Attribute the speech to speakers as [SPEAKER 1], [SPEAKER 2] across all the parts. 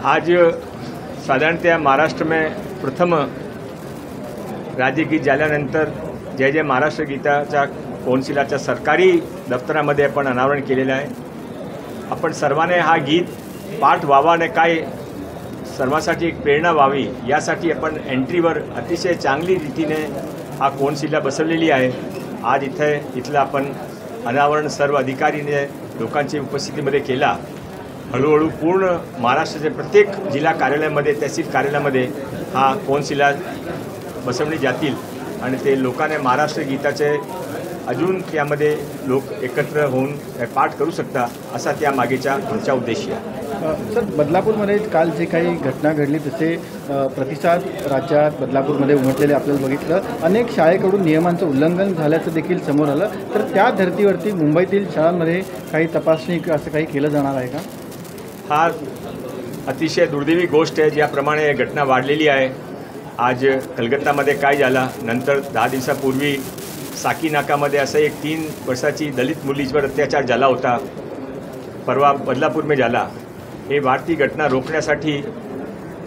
[SPEAKER 1] आज साधारणतः महाराष्ट्र में प्रथम राज्यगीत झाल्यानंतर जय जय महाराष्ट्र गीताच्या कौन्सिलाच्या सरकारी दफ्तरामध्ये आपण अनावरण केलेलं आहे। आपण सर्वांनी हा गीत पाठ व्हावा आणि काय सर्वांसाठी एक प्रेरणा व्हावी यासाठी आपण एंट्रीवर अतिशय चांगली रीतीने हा कौन्सिला बसवलेली आहे। आज इथलं आपण अनावरण सर्व अधिकारीने लोकांच्या उपस्थितीमध्ये केला। हळूहळू पूर्ण महाराष्ट्राचे प्रत्येक जिल्हा कार्यालयामध्ये तहसील कार्यालयामध्ये हा कौन्सिला बसवणे जातील आणि ते लोकांनी महाराष्ट्र गीताचे अजून त्यामध्ये लोक एकत्र होऊन पाठ करू शकता असा त्या मागेचा आमचा उद्देश आहे।
[SPEAKER 2] सर, बदलापूरमध्ये काल जे काही घटना घडली तसे प्रतिसाद राज्यात बदलापूरमध्ये उमटलेले आपल्याला बघितलं। अनेक शाळेकडून नियमांचं उल्लंघन झाल्याचं देखील समोर आलं। तर त्या धर्तीवरती मुंबईतील शाळांमध्ये काही तपासणी असं काही केलं जाणार आहे का?
[SPEAKER 1] हा अतिशय दुर्दैवी गोष्ट आहे। ज्याप्रमाणे घटना वाढलेली आहे। आज कलकत्तामध्ये काय झाला, नंतर 10 दिवसापूर्वी साकीनाकामध्ये असं एक 3 वर्षाची दलित मुलीवर अत्याचार झाला होता, परवा बदलापूर में झाला। हे वाढती घटना रोखण्यासाठी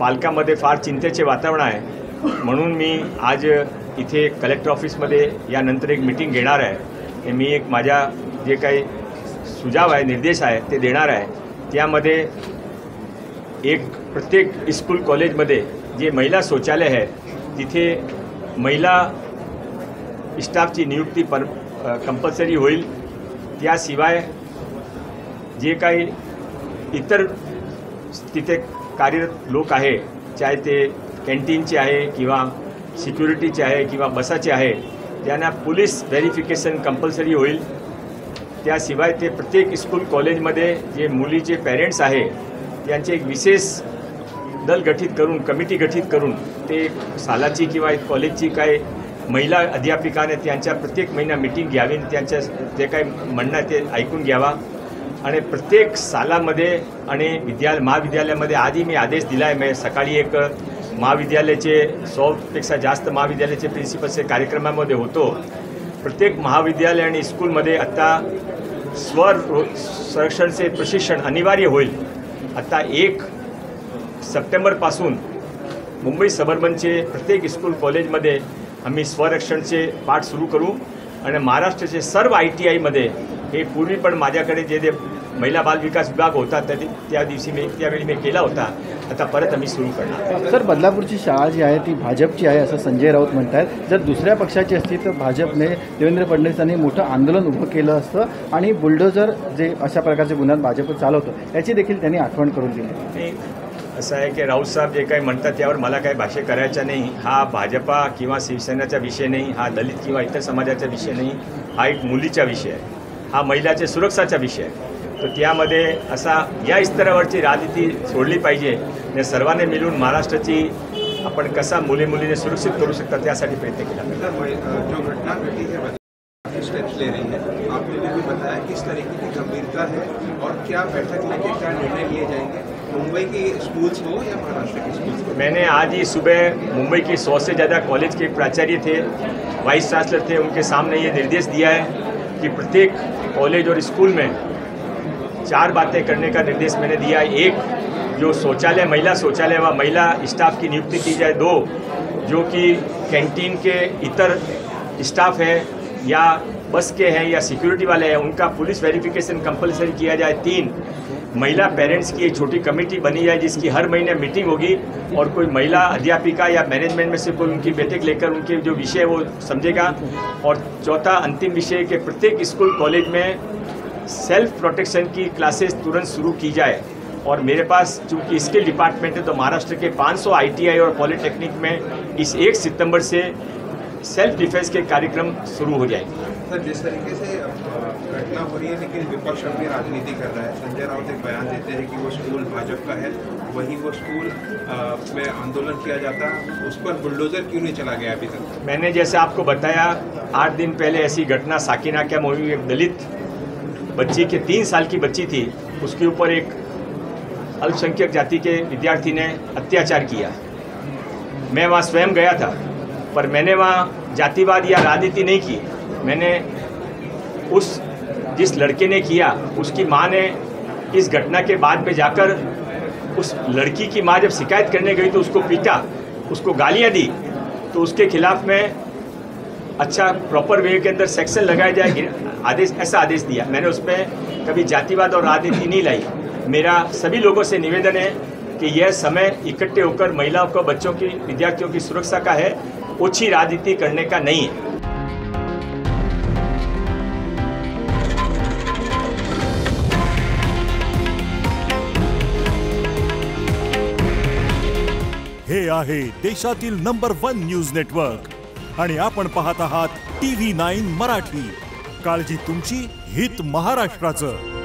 [SPEAKER 1] पालकांमध्ये फार चिंतेचे वातावरण आहे। म्हणून मी आज इथे कलेक्टर ऑफिसमध्ये यानंतर एक मीटिंग घेणार आहे। मी एक माझा जे काही सुझाव आहे, निर्देश आहे ते देणार आहे। त्यामध्ये एक प्रत्येक स्कूल कॉलेजमध्ये जे महिला शौचालय आहे तिथे महिला स्टाफची नियुक्ती कंपल्सरी होईल। त्याशिवाय जे काही इतर तिथे कार्यरत लोक आहे, चाहे ते कॅन्टीनचे आहे किंवा सिक्युरिटीचे आहे किंवा बसाचे आहे, त्यांना पोलीस व्हेरिफिकेशन कंपल्सरी होईल। त्याशिवाय ते प्रत्येक स्कूल कॉलेजमध्ये जे मुलीचे पेरेंट्स आहे त्यांचे एक विशेष दल गठीत करून कमिटी गठीत करून ते सालाची किंवा कॉलेजची काय महिला अध्यापिकाने त्यांच्या प्रत्येक महिना मीटिंग घ्यावी, त्यांच्या जे काही म्हणणं ते ऐकून घ्यावा आणि प्रत्येक सालामध्ये आणि महाविद्यालयामध्ये आधी मी आदेश दिला आहे। मी सकाळी एक महाविद्यालयाचे 100पेक्षा जास्त महाविद्यालयाचे प्रिन्सिपलचे कार्यक्रमामध्ये होतो। प्रत्येक महाविद्यालय आणि स्कूलमध्ये आता स्वसंरक्षणचे प्रशिक्षण अनिवार्य होईल। आता 1 सप्टेंबरपासून मुंबई सबअर्बनचे प्रत्येक स्कूल कॉलेजमध्ये आम्ही स्वरक्षणचे पाठ सुरू करू आणि महाराष्ट्राचे सर्व ITIमध्ये हे पूर्वी पण माझ्याकडे जे महिला बाल विकास विभाग होता त्यावेळी मी केला होता, आता परत आम्ही सुरू करणार।
[SPEAKER 2] सर, बदलापूरची शाळा जी आहे ती भाजपची आहे असं संजय राऊत म्हणतात। जर दुसऱ्या पक्षाची असती तर भाजपने देवेंद्र फडणवीसांनी मोठं आंदोलन उभं केलं असतं आणि बुलडोझर जे अशा प्रकारचे गुन्हा भाजप चालवतं याची देखील त्यांनी आठवण करून दिली।
[SPEAKER 1] असं आहे की राऊत साहेब जे काही म्हणतात त्यावर मला काही भाष्य करायचं नाही। हा भाजपा किंवा शिवसेनेचा विषय नाही, हा दलित किंवा इतर समाजाचा विषय नाही, हा एक मुलीचा विषय आहे, हा महिलाच्या सुरक्षाचा विषय आहे। तर त्यामध्ये असा या स्तरावरची राजनीती सोडली पाहिजे आणि सर्वांनी मिळून महाराष्ट्राची आपण कसा मुलीने सुरक्षित करू शकता त्यासाठी प्रयत्न केला।
[SPEAKER 3] जो घटना घटी है स्टेप्स ले रही है, आपने भी बताया किस तरीके की गंभीरता है और क्या बैठक लेके क्या निर्णय लिए जाएंगे, मुंबई के स्कूल्स हो या महाराष्ट्र के स्कूल्स?
[SPEAKER 1] मैंने आज ही सुबह मुंबई के 100 से ज़्यादा कॉलेज के प्राचार्य थे, वाइस चांसलर थे, उनके सामने ये निर्देश दिया है कि प्रत्येक कॉलेज और स्कूल में 4 बातें करने का निर्देश मैंने दिया है। एक, जो शौचालय महिला शौचालय व महिला स्टाफ की नियुक्ति की जाए। 2, जो कि कैंटीन के इतर स्टाफ है या बस के हैं या सिक्योरिटी वाले हैं उनका पुलिस वेरिफिकेशन कंपलसरी किया जाए। 3, महिला पेरेंट्स की एक छोटी कमेटी बनी जाए जिसकी हर महीने मीटिंग होगी और कोई महिला अध्यापिका या मैनेजमेंट में से कोई उनकी बैठक लेकर उनके जो विषय वो समझेगा। और चौथा अंतिम विषय कि प्रत्येक स्कूल कॉलेज में सेल्फ प्रोटेक्शन की क्लासेस तुरंत शुरू की जाए। और मेरे पास चूँकि स्किल डिपार्टमेंट है तो महाराष्ट्र के 500 ITI और पॉलिटेक्निक में इस 1 सितंबर से सेल्फ डिफेंस के कार्यक्रम शुरू हो जाएंगे।
[SPEAKER 3] सर, जिस तरीके से घटना हो रही है लेकिन विपक्ष अपनी राजनीति कर रहा है, संजय राउत एक बयान देते हैं कि वो स्कूल भाजपा का है, वहीं वो स्कूल में आंदोलन किया जाता, उस पर बुलडोजर क्यों नहीं चला गया अभी तक?
[SPEAKER 1] मैंने जैसे आपको बताया 8 दिन पहले ऐसी घटना साकीनाका में हुई। एक दलित बच्ची के 3 साल की बच्ची थी, उसके ऊपर एक अल्पसंख्यक जाति के विद्यार्थी ने अत्याचार किया। मैं वहाँ स्वयं गया था, पर मैंने वहाँ जातिवाद या राजनीति नहीं की। मैंने जिस लड़के ने किया उसकी माँ ने इस घटना के बाद में जाकर उस लड़की की माँ जब शिकायत करने गई तो उसको पीटा, उसको गालियाँ दी, तो उसके खिलाफ में अच्छा प्रॉपर वे के अंदर सेक्शन लगाया जाए, आदेश, ऐसा आदेश दिया। मैंने उसमें कभी जातिवाद और राजनीति नहीं लाई। मेरा सभी लोगों से निवेदन है कि यह समय इकट्ठे होकर महिलाओं को, बच्चों की, विद्यार्थियों की सुरक्षा का है, ओछी राजनीति करने का नहीं है।
[SPEAKER 4] हे आहे देशातील नंबर 1 न्यूज नेटवर्क आणि आपण पाहत आहात TV9 मराठी। काळजी तुमची, हित महाराष्ट्राचं।